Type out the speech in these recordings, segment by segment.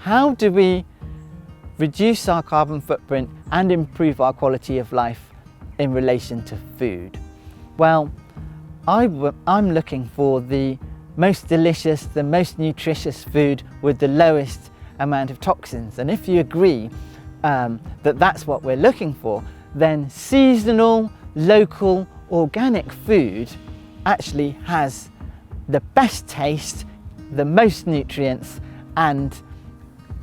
how do we reduce our carbon footprint and improve our quality of life in relation to food? Well, I'm looking for the most delicious, the most nutritious food with the lowest amount of toxins. And if you agree that that's what we're looking for, then seasonal, local, organic food actually has the best taste, the most nutrients, and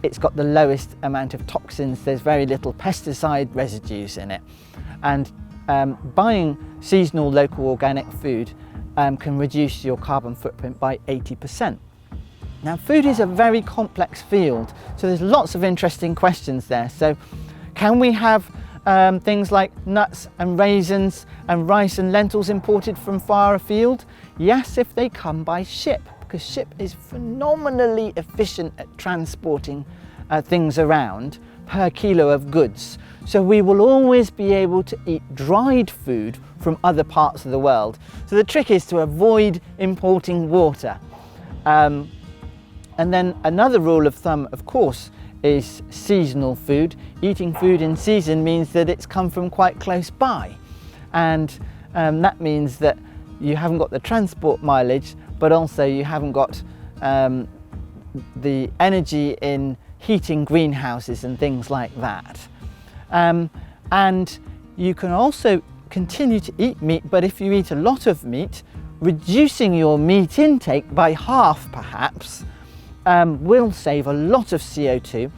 it's got the lowest amount of toxins. There's very little pesticide residues in it. And buying seasonal, local, organic food can reduce your carbon footprint by 80%. Now, food is a very complex field, so there's lots of interesting questions there. So can we have things like nuts and raisins and rice and lentils imported from far afield? Yes, if they come by ship, because ship is phenomenally efficient at transporting things around per kilo of goods. So we will always be able to eat dried food from other parts of the world. So the trick is to avoid importing water. And then another rule of thumb, of course, is seasonal food. Eating food in season means that it's come from quite close by. And that means that you haven't got the transport mileage, but also you haven't got the energy in heating greenhouses and things like that. And you can also continue to eat meat, but if you eat a lot of meat, reducing your meat intake by half perhaps will save a lot of CO2,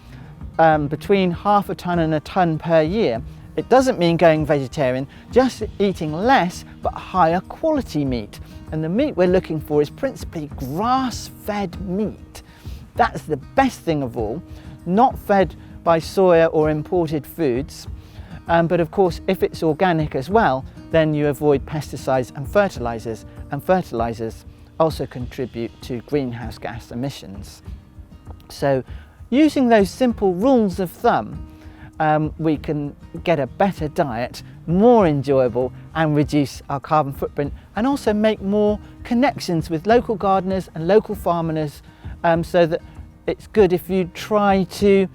between half a tonne and a tonne per year. It doesn't mean going vegetarian, just eating less but higher quality meat. And the meat we're looking for is principally grass-fed meat. That's the best thing of all, not fed by soya or imported foods. But of course, if it's organic as well, then you avoid pesticides and fertilizers also contribute to greenhouse gas emissions. So using those simple rules of thumb, we can get a better diet, more enjoyable, and reduce our carbon footprint, and also make more connections with local gardeners and local farmers, so that it's good if you try to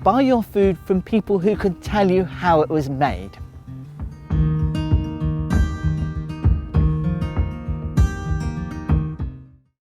buy your food from people who can tell you how it was made.